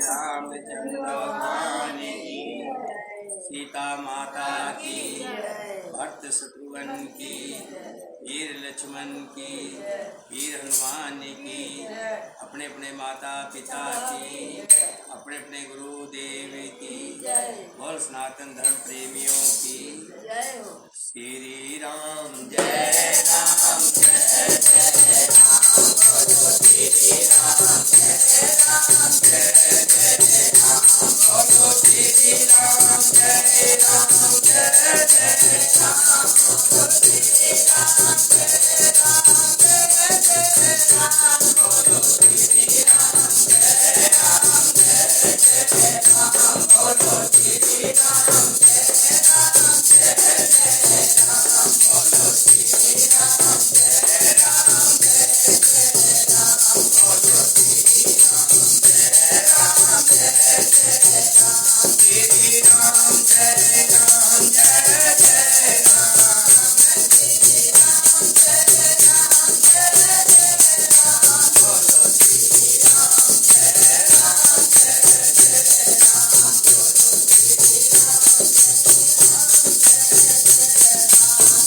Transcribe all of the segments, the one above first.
रामचंद्र भगवान की, सीता माता की, भरत शत्रुघ्न की, वीर लक्ष्मण की, वीर हनुमान की, अपने अपने माता पिता की, अपने अपने गुरुदेव की, और सनातन धर्म प्रेमियों की श्री राम जय राम जय जय राम, श्री राम जय राम जय जय राम, बोलो श्री राम जय राम जय जय राम, बोलो श्री राम जय राम जय जय राम, बोलो श्री राम जय राम जय जय राम, बोलो श्री राम जय राम जय जय राम, बोलो श्री राम जय राम जय जय राम, बोलो श्री राम जय राम जय जय राम, श्री राम जय राम जय जय राम, श्री राम जय राम जय जय राम, बोलो श्री राम जय राम जय जय राम, बोलो श्री राम जय राम,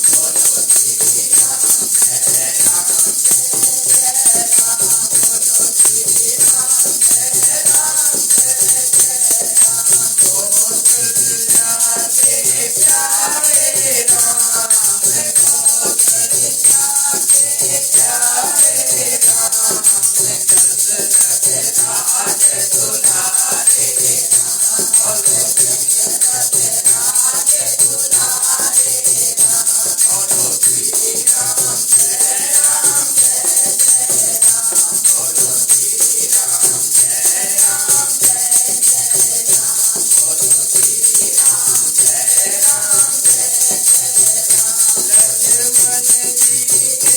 बोलो श्री राम जय राम जय राम, बोलो श्री राम जय राम जय जय राम, बोलो तुलजा के प्यारे राम, तुलजा के प्यारे राम, दशरथ राज दुलारे राम, बोलो दशरथ राज दुलारे राम, बोलो श्री राम जय राम जय जय राम, बोलो श्री राम जय राम जय जय राम, बोलो श्री राम जय राम जय जय राम, लक्ष्मण जी के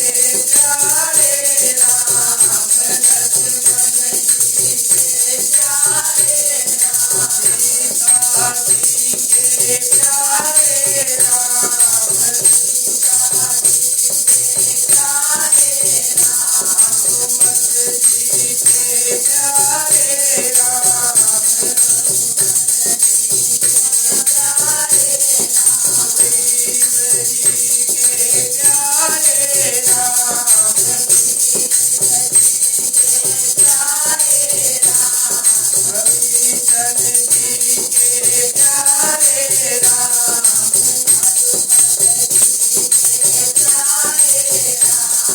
प्यारे राम, लक्ष्मण जी के प्यारे राम, सीता जी के प्यारे राम, सीता जी के प्यारे राम, हनुमत जी के प्यारे राम, हनुमत जी के प्यारे राम, भीम जी के प्यारे राम, भीम जी के प्यारे राम, विभीषण जी के प्यारे राम, हनुमत जी के प्यारे राम,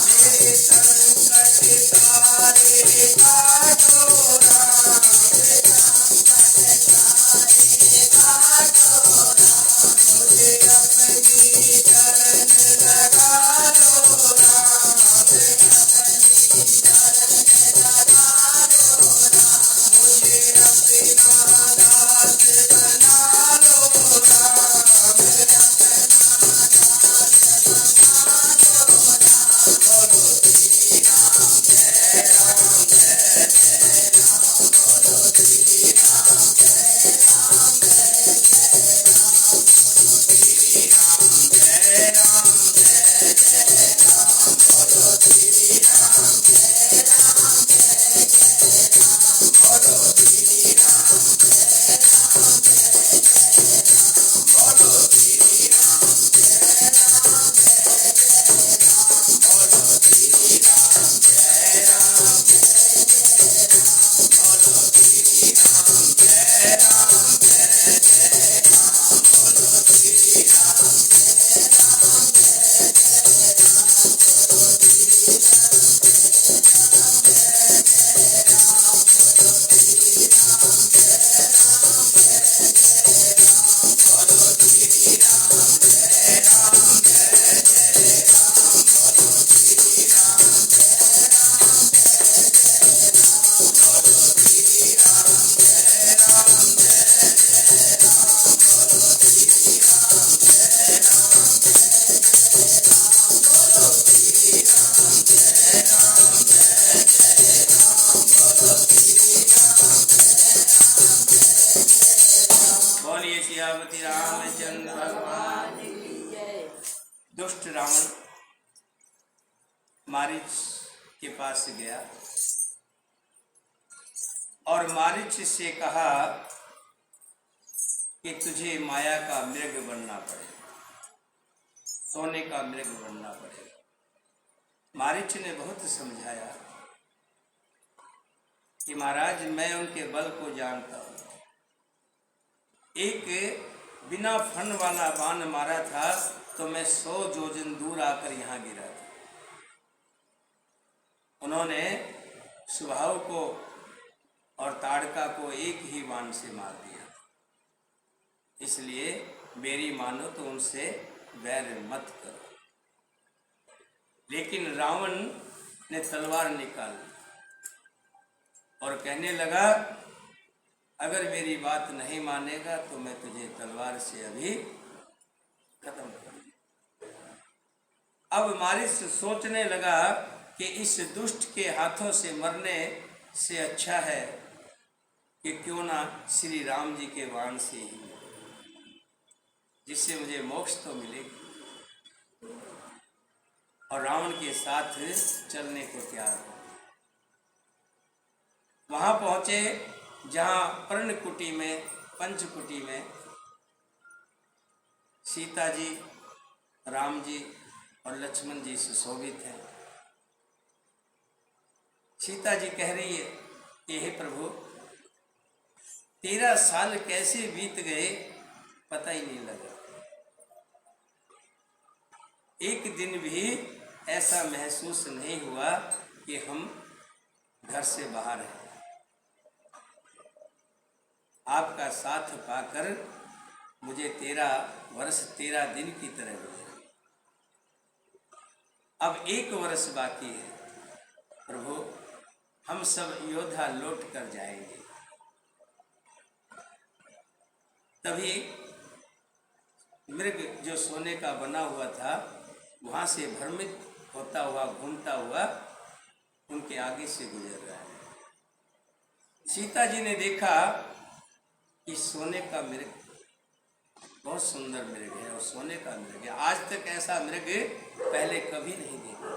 मेरे संकट सारे काटो राम, मेरे संकट सारे काटो राम, मुझे अपनी शरण लगा लो राम, मुझे अपनी शरण लगा लो राम, मुझे अपना दास बना लो राम, मुझे अपना दास बना लो राम, बोलो श्री राम जय राम जय जय राम, बोलो श्री राम जय राम जय जय राम, बोलो श्री राम जय राम जय जय राम, बोलो श्री राम जय राम जय जय राम, बोलो श्री राम जय राम जय जय राम, बोलो श्री राम जय राम जय जय राम, बोलो श्री राम जय राम जय जय राम, बोलो श्री राम जय राम जय जय राम, बोलो श्री राम जय राम जय जय राम, बोलो श्री राम जय राम जय जय राम, बोलो श्री राम जय राम जय जय राम, बोलो श्री राम जय राम जय जय राम, बोलो श्री राम जय राम जय जय राम, बोलो श्री राम जय राम जय जय राम, बोलो श्री राम जय राम जय जय राम, बोलो श्री राम जय राम जय जय राम, बोलो श्री राम जय राम जय जय राम, बोलिए सियावती रामचंद्र भगवान की जय। दुष्ट रावण मारीच के पास से गया, और मारीच से कहा कि तुझे माया का मृग बनना पड़ेगा, सोने का मृग बनना पड़ेगा। मारीच ने बहुत समझाया कि महाराज मैं उनके बल को जानता हूँ। एक बिना फन वाला बाण मारा था तो मैं 100 योजन दूर आकर यहाँ गिरा था। उन्होंने सुभाव को और ताड़का को एक ही बाण से मार दिया, इसलिए मेरी मानो तो उनसे वैर मत करो। लेकिन रावण ने तलवार निकाल ली और कहने लगा अगर मेरी बात नहीं मानेगा तो मैं तुझे तलवार से अभी खत्म कर दूं। अब मारीच सोचने लगा कि इस दुष्ट के हाथों से मरने से अच्छा है कि क्यों ना श्री राम जी के बाण से ही, जिससे मुझे मोक्ष तो मिलेगी। और रावण के साथ चलने को तैयार हो। वहां पहुंचे जहां पर्णकुटी में, पंचकुटी में सीता जी, राम जी और लक्ष्मण जी सुशोभित हैं। सीता जी कह रही है कि हे प्रभु 13 साल कैसे बीत गए पता ही नहीं लगा। एक दिन भी ऐसा महसूस नहीं हुआ कि हम घर से बाहर हैं। आपका साथ पाकर मुझे 13 वर्ष 13 दिन की तरह गुजरे। अब 1 वर्ष बाकी है प्रभु, हम सब योद्धा लौट कर जाएंगे। तभी मृग जो सोने का बना हुआ था वहां से भ्रमित होता हुआ, घूमता हुआ उनके आगे से गुजर रहा है। सीता जी ने देखा कि सोने का मृग बहुत सुंदर मृग है और सोने का मृग है। आज तक ऐसा मृग पहले कभी नहीं देखा।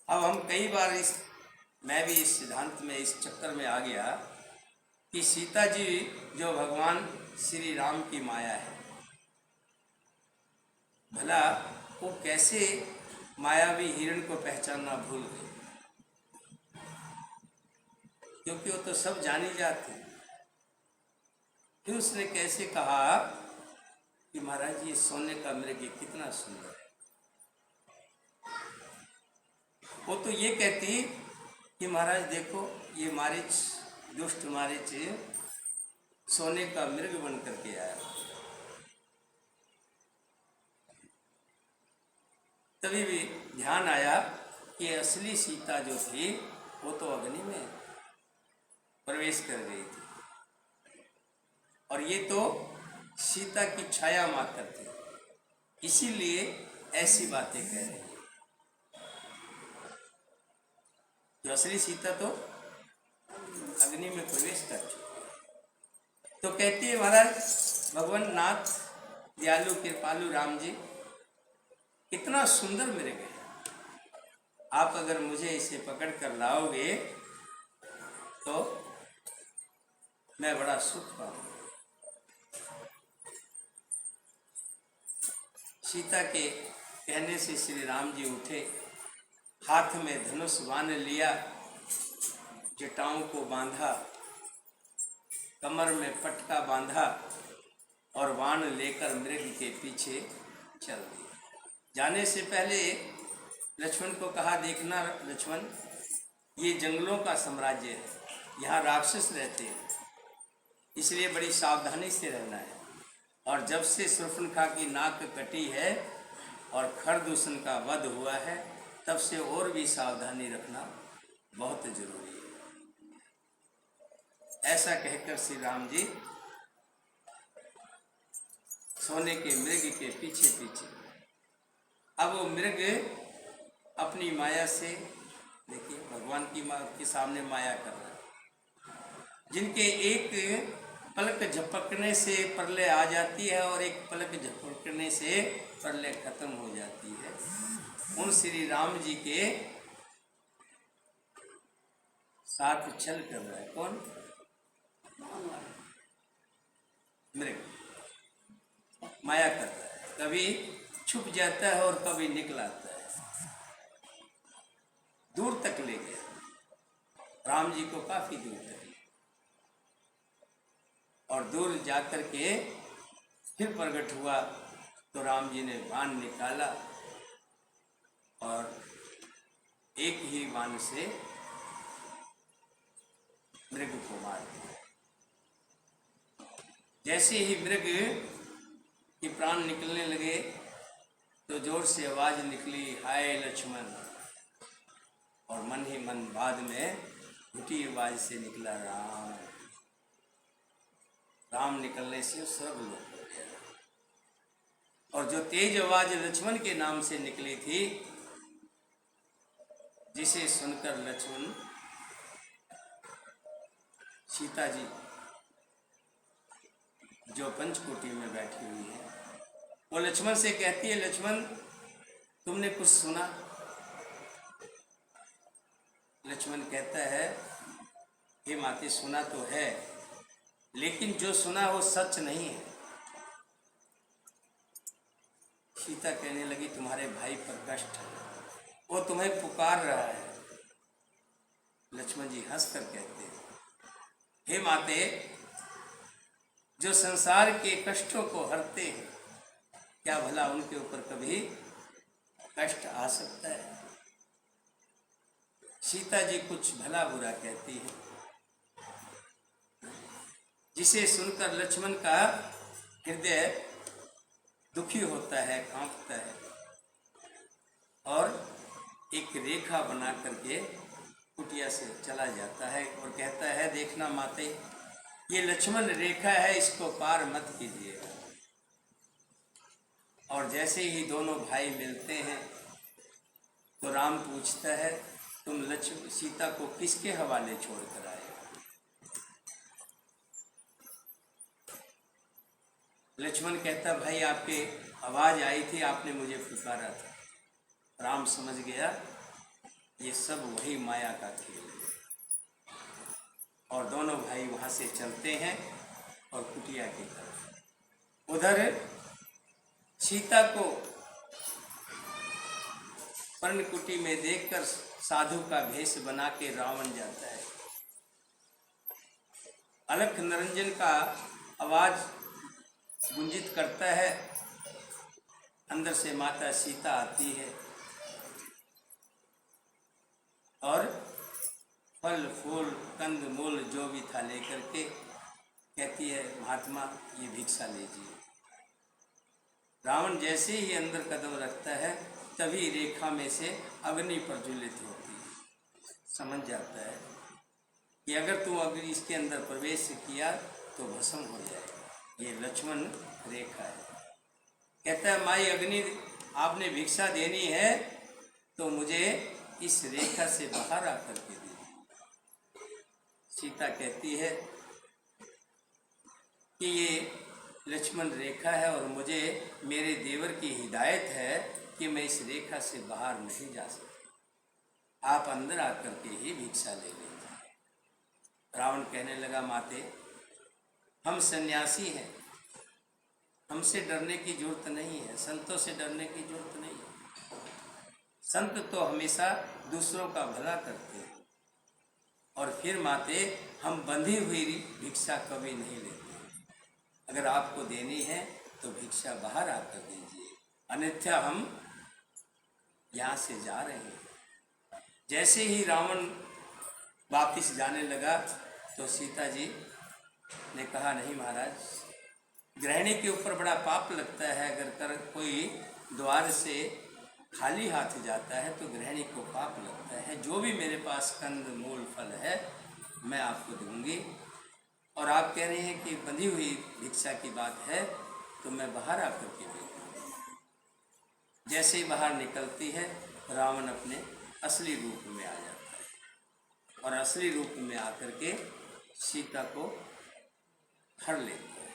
अब हम कई बार मैं भी इस सिद्धांत में, इस चक्कर में आ गया कि सीता जी जो भगवान श्री राम की माया है, भला वो कैसे मायावी हिरण को पहचानना भूल गए, क्योंकि वो तो सब जानी जाते। फिर उसने कैसे कहा कि महाराज ये सोने का मृग कितना सुंदर है। वो तो ये कहती कि महाराज देखो ये मारीच, दुष्ट मारीच सोने का मृग बन करके आया। तभी भी ध्यान आया कि असली सीता जो थी वो तो अग्नि में प्रवेश कर गई थी और ये तो सीता की छाया मात्र थी, इसीलिए ऐसी बातें कह रही है। जो असली सीता तो अग्नि में प्रवेश कर चुकी। तो कहती है महाराज भगवान नाथ दयालु कृपालु राम जी कितना सुंदर मृग है, आप अगर मुझे इसे पकड़ कर लाओगे तो मैं बड़ा सुख पाऊंगा। सीता के कहने से श्री राम जी उठे, हाथ में धनुष बाण लिया, जटाओं को बांधा, कमर में पटका बांधा और बाण लेकर मृग के पीछे चल दिए। जाने से पहले लक्ष्मण को कहा देखना लक्ष्मण ये जंगलों का साम्राज्य है, यहाँ राक्षस रहते हैं, इसलिए बड़ी सावधानी से रहना है। और जब से शूर्पणखा की नाक कटी है और खरदूषण का वध हुआ है तब से और भी सावधानी रखना बहुत जरूरी है। ऐसा कहकर श्री राम जी सोने के मृग के पीछे पीछे, अब वो मृग अपनी माया से, देखिए भगवान की माँ के सामने माया कर रहा है, जिनके एक पलक झपकने से प्रलय आ जाती है और एक पलक झपकने से प्रलय खत्म हो जाती है। उन श्री राम जी के साथ छल कर रहा है। कौन? मृग माया कर रहा है, कभी छुप जाता है और कभी निकल आता है। दूर तक ले गया राम जी को, काफी दूर तक, और दूर जाकर के फिर प्रकट हुआ तो राम जी ने बाण निकाला और एक ही बाण से मृग को मार दिया। जैसे ही मृग के प्राण निकलने लगे तो जोर से आवाज निकली, हाय लक्ष्मण, और मन ही मन बाद में घुटी आवाज से निकला राम। राम निकलने से सब लोग हो गया। और जो तेज आवाज लक्ष्मण के नाम से निकली थी, जिसे सुनकर लक्ष्मण, सीता जी जो पंचकोटी में बैठी हुई है, वो लक्ष्मण से कहती है, लक्ष्मण तुमने कुछ सुना? लक्ष्मण कहता है, हे माते सुना तो है, लेकिन जो सुना वो सच नहीं है। सीता कहने लगी, तुम्हारे भाई पर कष्ट है, वो तुम्हें पुकार रहा है। लक्ष्मण जी हंस कर कहते हैं, हे माते, जो संसार के कष्टों को हरते हैं, क्या भला उनके ऊपर कभी कष्ट आ सकता है? सीता जी कुछ भला बुरा कहती है, जिसे सुनकर लक्ष्मण का हृदय दुखी होता है, कांपता है, और एक रेखा बना करके कुटिया से चला जाता है और कहता है, देखना माते, ये लक्ष्मण रेखा है, इसको पार मत कीजिएगा। और जैसे ही दोनों भाई मिलते हैं तो राम पूछता है, तुम लक्ष्मण सीता को किसके हवाले छोड़कर आए? लक्ष्मण कहता, भाई आपके आवाज आई थी, आपने मुझे पुकारा था। राम समझ गया ये सब वही माया का खेल है, और दोनों भाई वहां से चलते हैं और कुटिया की तरफ। उधर सीता को पर्णकुटी में देखकर साधु का भेष बना के रावण जाता है। अलख निरंजन का आवाज गुंजित करता है, अंदर से माता सीता आती है और फल फूल कंद मूल जो भी था लेकर के कहती है, महात्मा ये भिक्षा लीजिए। रावण जैसे ही अंदर कदम रखता है, तभी रेखा में से अग्नि प्रज्वलित होती है। समझ जाता है कि अगर तू अग्नि इसके अंदर प्रवेश किया तो भस्म हो जाएगा। ये लक्ष्मण रेखा है। कहता है, माई अग्नि, आपने भिक्षा देनी है तो मुझे इस रेखा से बाहर आकर के दे। सीता कहती है कि ये लक्ष्मण रेखा है और मुझे मेरे देवर की हिदायत है कि मैं इस रेखा से बाहर नहीं जा सकता, आप अंदर आकर के ही भिक्षा ले लें। रावण कहने लगा, माते हम सन्यासी हैं, हमसे डरने की जरूरत नहीं है, संतों से डरने की जरूरत नहीं है। संत तो हमेशा दूसरों का भला करते हैं, और फिर माते हम बंधी हुई भिक्षा कभी नहीं लेते। अगर आपको देनी है तो भिक्षा बाहर आकर दीजिए, अन्यथा हम यहाँ से जा रहे हैं। जैसे ही रावण वापिस जाने लगा तो सीता जी ने कहा, नहीं महाराज, गृहिणी के ऊपर बड़ा पाप लगता है। अगर कोई द्वार से खाली हाथ जाता है तो गृहिणी को पाप लगता है। जो भी मेरे पास कंद मूल फल है मैं आपको दूंगी, और आप कह रहे हैं कि बंधी हुई भिक्षा की बात है तो मैं बाहर आकर के देखूँगी। जैसे ही बाहर निकलती है, रावण अपने असली रूप में आ जाता है और असली रूप में आकर के सीता को हर लेता है।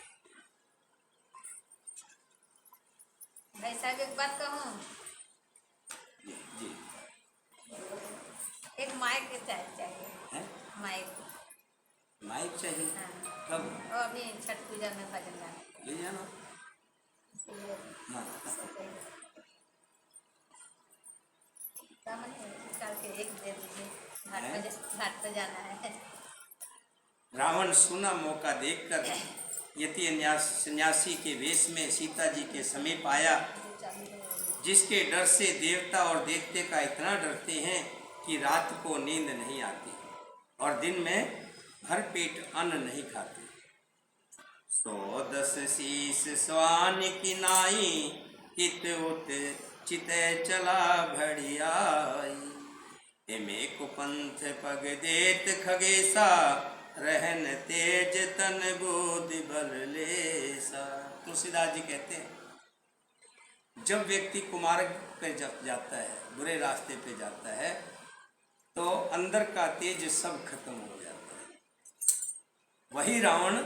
भाई साहब एक बात कहूँ, जी एक माइक चाहिए, है? माइक चाहिए। हाँ। कब? और अभी छठ पूजा में भजन गाना ले जाना। इसलिए हाँ सोचे सामने निकाल के एक दे दीजिए, घाट पे जाना है। रावण सुना मौका देखकर यति सन्यासी के वेश में सीता जी के समीप आया, जिसके डर से देवता और देखते का इतना डरते हैं कि रात को नींद नहीं आती और दिन में भर पेट अन्न नहीं खाते। 110 शीस स्वान की नाई, इत उत चिते चला भड़ियाई। एमे कुपंथ पग देत खगेसा, रहन तेज तन बुद्धि बल लेसा। तुलसीदास जी कहते हैं जब व्यक्ति कुमार्ग पे जाता है, बुरे रास्ते पे जाता है, तो अंदर का तेज सब खत्म हो जाता है। वही रावण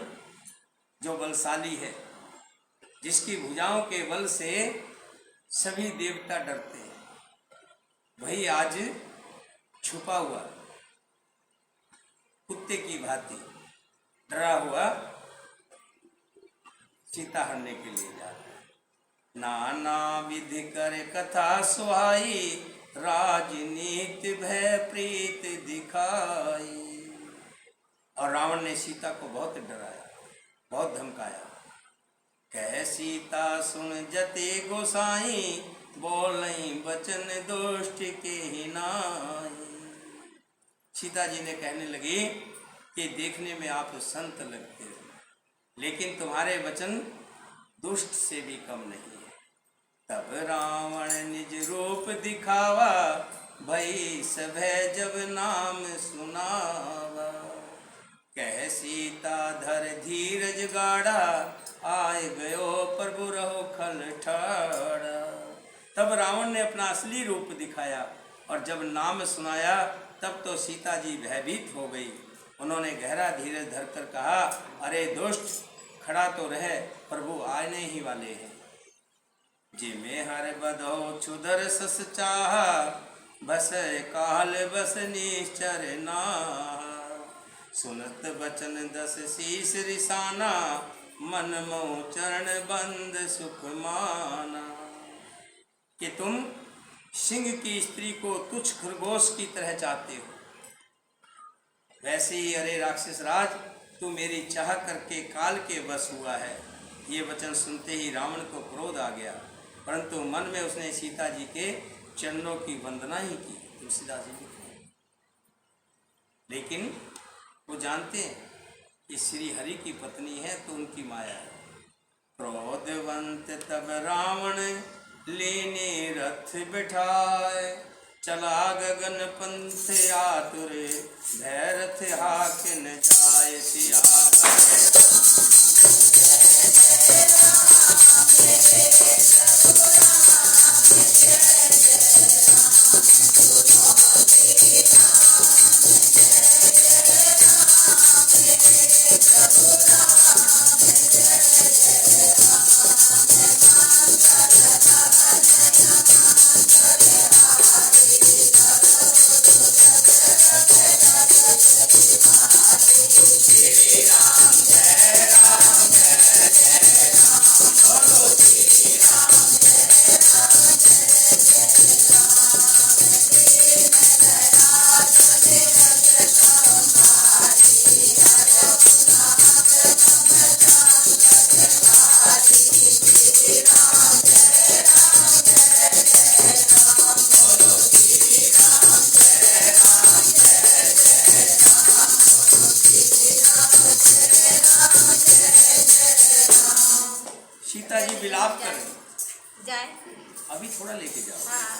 जो बलशाली है, जिसकी भुजाओं के बल से सभी देवता डरते हैं, वही आज छुपा हुआ कुत्ते की भांति डरा हुआ सीता हरने के लिए जा रहा है। नाना विधि कर कथा सुहाई, राजनीति भय प्रीत दिखाई। और रावण ने सीता को बहुत डराया, बहुत धमकाया। कह सीता सुन जते गोसाई, बोलई बचन दुष्ट के ही नाई। सीता जी ने कहने लगी कि देखने में आप संत लगते हो, लेकिन तुम्हारे वचन दुष्ट से भी कम नहीं है। तब रावण निज रूप दिखावा, भई सभय जब नाम सुनावा। कह सीता धर धीरज गाड़ा, आए गयो प्रभु रहो खल ठाड़ा। तब रावण ने अपना असली रूप दिखाया और जब नाम सुनाया तब तो सीता जी भयभीत हो गई। उन्होंने गहरा धीरज धरकर कहा, अरे दुष्ट, खड़ा तो रहे, प्रभु आने ही वाले हैं। जिमे हर बधो क्षुदर सस चाहा, बस काल बस निश्चर नाहा। सुनत बचन 10 शीस रिसाना, मन मोह चरण बंद सुख माना। कि तुम सिंह की स्त्री को तुच्छ खरगोश की तरह चाहते हो, वैसे ही अरे राक्षस राज, तू मेरी चाह करके काल के बस हुआ है। ये वचन सुनते ही रावण को क्रोध आ गया, परंतु मन में उसने सीता जी के चरणों की वंदना ही की। तुलसीदास जी लिखते, लेकिन वो जानते हैं कि श्री हरि की पत्नी है तो उनकी माया है। क्रोधवंत तब रावण लेने रथ बिठाए, चला गगन पंथ आतुर, भैरथ हाकिन जाय सिया। सीता जी विलाप कर रही, जाए अभी थोड़ा लेके जाओ। हाँ,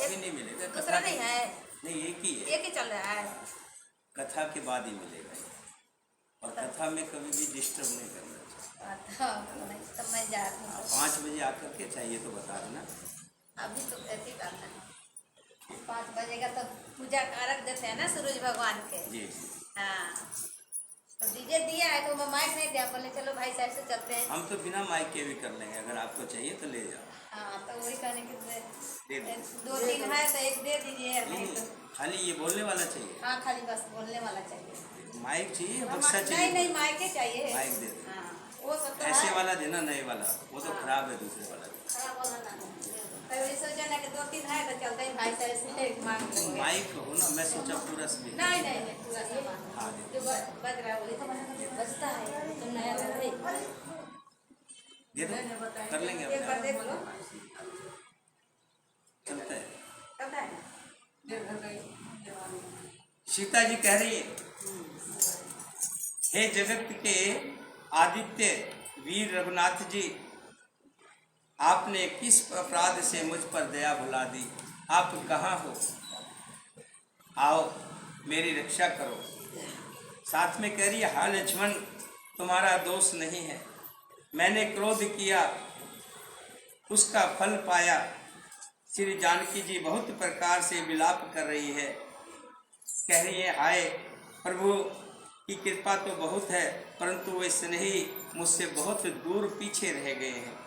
अभी नहीं मिलेगा, दूसरा नहीं है, नहीं एक ही है, एक ही चल रहा है। कथा के बाद ही मिलेगा। और कथा में कभी भी डिस्टर्ब नहीं करना चाहिए। तब मैं जा रही हूँ। 5 बजे आकर के चाहिए तो बता देना। अभी तो ऐसी बात है, 5 बजेगा तो पूजा का अर्घ देते हैं ना सूरज भगवान के। जी हाँ, तो डीजे दिया है तो मैं माइक नहीं दिया, बोले चलो भाई साहब से चलते हैं। हम तो बिना माइक के भी कर लेंगे, अगर आपको चाहिए तो ले जाओ। हाँ, तो वही कहने के दे दो। 2-3 है तो एक दे दीजिए। नहीं, खाली ये बोलने वाला चाहिए। हाँ, खाली बस बोलने वाला चाहिए। माइक चाहिए, बक्सा नहीं चाहिए? नहीं मायके चाहिए। माइक दे दे। हाँ, वो सब तो ऐसे है। वाला देना, नए वाला, वो तो हाँ। खराब है, दूसरे वाला दे। खराब वाला ना हो। तो ये सोचा ना कि 2-3 है तो चलते ही भाई साहब से एक मांग लेंगे। माइक हो ना, मैं सोचा पूरा स्पीकर। नहीं नहीं नहीं पूरा सामान हाँ, जो बज रहा है वही तो बजता है। तुम नया कर रही दे दो, कर लेंगे एक बार अपने देख लो। आप। चलता है। पता है सीता जी कह रही है, हे जगत के आदित्य वीर रघुनाथ जी, आपने किस अपराध से मुझ पर दया भुला दी? आप कहाँ हो? आओ मेरी रक्षा करो। साथ में कह रही है, हां लक्ष्मण, तुम्हारा दोष नहीं है। मैंने क्रोध किया, उसका फल पाया। श्री जानकी जी बहुत प्रकार से विलाप कर रही है, कह रही है, हाय प्रभु की कृपा तो बहुत है, परंतु वे स्नेही मुझसे बहुत दूर पीछे रह गए हैं।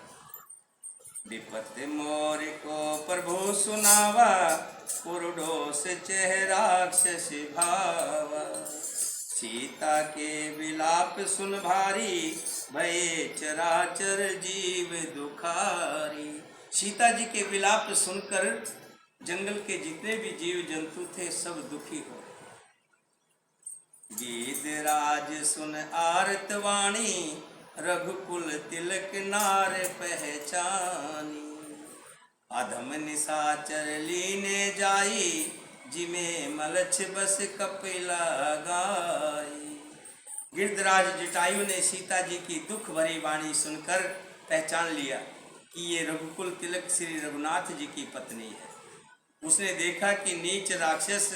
विपत मोर को प्रभु सुनावा, पुरुडोस चेहराक्षस भावा। सीता के विलाप सुन भारी, भये चराचर जीव दुखारी। सीता जी के विलाप सुनकर जंगल के जितने भी जीव जंतु थे सब दुखी हो। गीधराज सुन आरत वाणी, रघुकुल तिलक नार पहचानी। अधम निशाचर लीने जाई, जिमे मलछ बस कपिला गाई। गिरधराज जटायु ने सीता जी की दुख भरी वाणी सुनकर पहचान लिया कि ये रघुकुल तिलक श्री रघुनाथ जी की पत्नी है। उसने देखा कि नीच राक्षस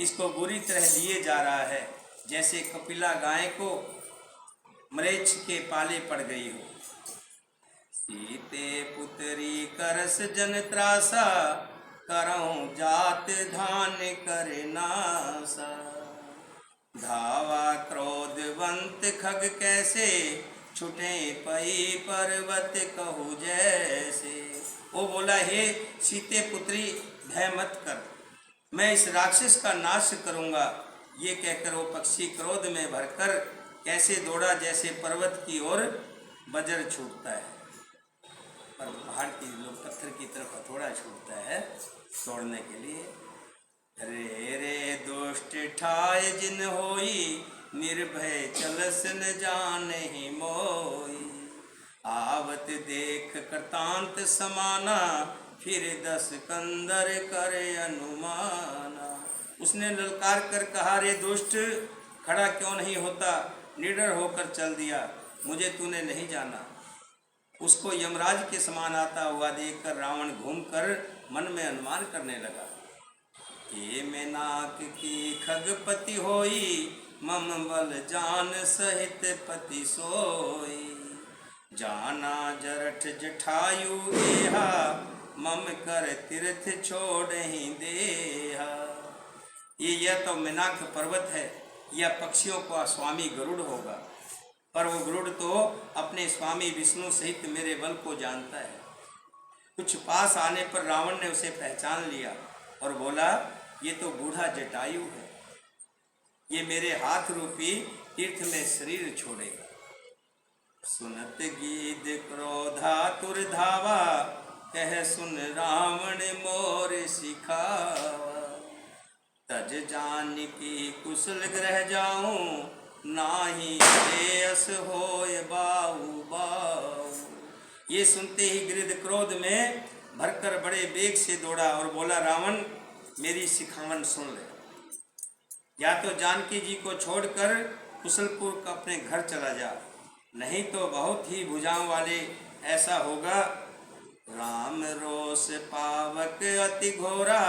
इसको बुरी तरह लिए जा रहा है, जैसे कपिला गाय को मरेच्छ के पाले पड़ गई हो। सीते पुत्री करस जन त्रासा, करऊं जात धान करे नासा। धावा क्रोधवंत खग कैसे, छुटे पई पर्वत कहु जैसे। वो बोला, हे सीते पुत्री, भय मत कर, मैं इस राक्षस का नाश करूंगा। ये कहकर वो पक्षी क्रोध में भरकर कैसे दौड़ा, जैसे पर्वत की ओर वज्र छूटता है। पर पहाड़ की लोग पत्थर की तरफ हथौड़ा छूटता है तोड़ने के लिए। रे रे दुष्ट ठाय जिन होई, निर्भय चलस न जाने मोई। आवत देख कृतांत समाना, फिर 10 कंदर करे अनुमाना। उसने ललकार कर कहा, रे दुष्ट, खड़ा क्यों नहीं होता? निडर होकर चल दिया, मुझे तूने नहीं जाना। उसको यमराज के समान आता हुआ देखकर रावण घूमकर मन में अनुमान करने लगा। ये मेनाक की खगपति होई, मम बल जान सहित पति सोई। जाना जरठ जठायु एहा, मम कर तीर्थ छोड़ ही देहा। ये यह तो मेनाक पर्वत है, यह पक्षियों का स्वामी गरुड़ होगा, पर वो गरुड़ तो अपने स्वामी विष्णु सहित मेरे बल को जानता है। कुछ पास आने पर रावण ने उसे पहचान लिया और बोला, ये तो बूढ़ा जटायु है, ये मेरे हाथ रूपी तीर्थ में शरीर छोड़ेगा। सुनत गीत क्रोधा तुर धावा, कह सुन रावण मोर सिखावा। तज जान की कुशल ग्रह जाऊं, नाही श्रेयस होय बाऊ बाऊ। ये सुनते ही गिरिध क्रोध में भरकर बड़े वेग से दौड़ा और बोला, रावण मेरी सिखावन सुन ले। या तो जानकी जी को छोड़कर कुशलपुर का अपने घर चला जा, नहीं तो बहुत ही भुजाओं वाले ऐसा होगा। राम रोष पावक अति घोरा,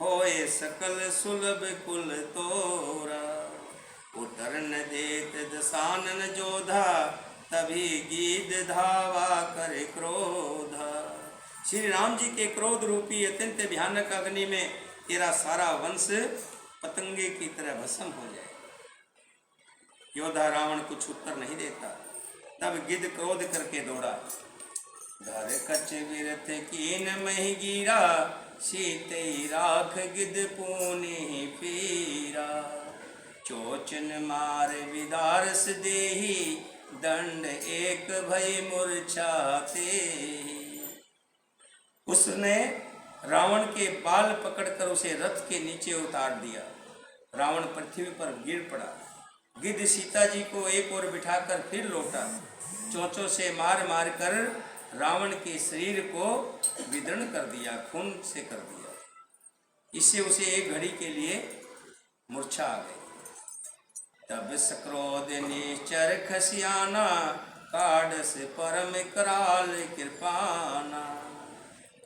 होए सकल सुलभ कुल तोरा। उतर न देत दसानन जोधा, तभी गीध धावा करे क्रोधा। श्री राम जी के क्रोध रूपी अत्यंत भयानक अग्नि में तेरा सारा वंश पतंगे की तरह भस्म हो जाए। योद्धा रावण कुछ उत्तर नहीं देता। तब गिद्ध क्रोध करके दौड़ा। घर कच विरथ कीन मही गिरा, सीते राख गिद्ध पूनी पीरा। चोचन मार विदारस देही, दंड एक भई मूर्छाते। उसने रावण के बाल पकड़कर उसे रथ के नीचे उतार दिया। रावण पृथ्वी पर गिर पड़ा। गिद्ध सीता जी को एक ओर बिठाकर फिर लौटा। चोंचों से मार मार कर रावण के शरीर को विदीर्ण कर दिया, खून से कर दिया। इससे उसे एक घड़ी के लिए मूर्छा आ गई। तब सक्रोध निश्चर खसियाना, काडस परम कराल कृपाना।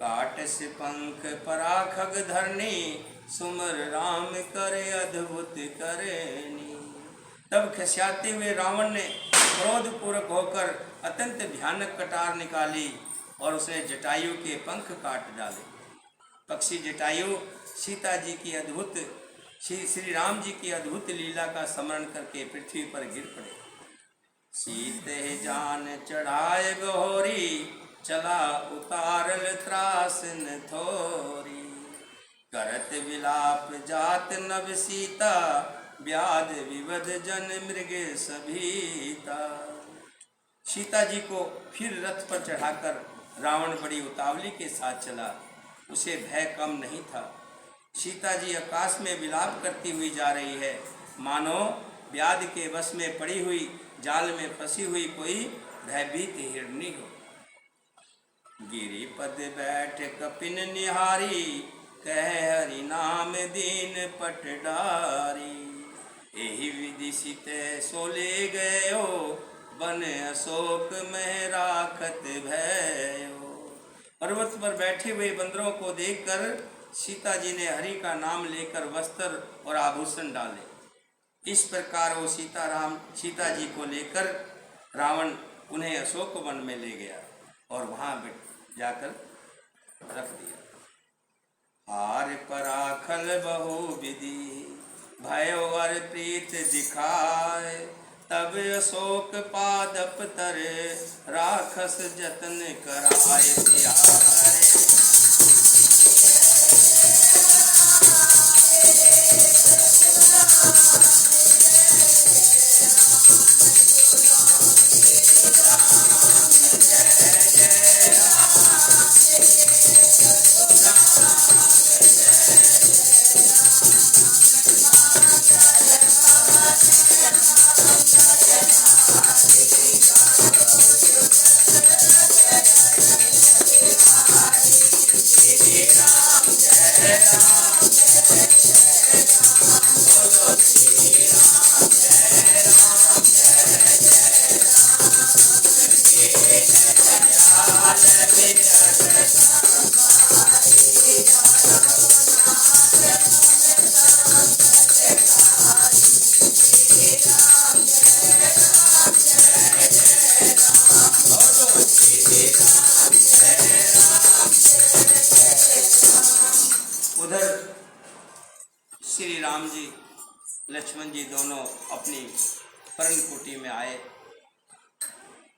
काटस पंख पराखग धरनी, सुमर राम करे अद्भुत करनी। तब खसियाते हुए रावण ने क्रोधपूर्वक होकर अत्यंत भयानक कटार निकाली और उसने जटायु के पंख काट डाले। पक्षी जटायु सीता जी की अद्भुत श्री राम जी की अद्भुत लीला का स्मरण करके पृथ्वी पर गिर पड़े। सीते जान चढ़ाए बहोरी, चला उतारल त्रास न थोरी। करत विलाप जात नभ सीता, व्याध विवध जन मृग सभीता। सीता जी को फिर रथ पर चढ़ाकर रावण बड़ी उतावली के साथ चला। उसे भय कम नहीं था। सीता जी आकाश में विलाप करती हुई जा रही है, मानो व्याध के वश में पड़ी हुई, जाल में फंसी हुई कोई भयभीत हिरणी हो। गिरिपद बैठ कपिन निहारी, कह हरि नाम दीन पटडारी। एहि विधि सीते सोले गयो, बन अशोक में राखत भयो। पर्वत पर बैठे हुए बंदरों को देखकर सीता जी ने हरि का नाम लेकर वस्त्र और आभूषण डाले। इस प्रकार वो सीता जी को लेकर रावण उन्हें अशोक वन में ले गया और वहां जाकर रख दिया। हार पराखल बहु विधि, भयो और प्रीत दिखाए। तब अशोक पादप तरे, राखस जतन कराए त्यारे। उधर श्री राम जी लक्ष्मण जी दोनों अपनी पर्णकुटी में आए।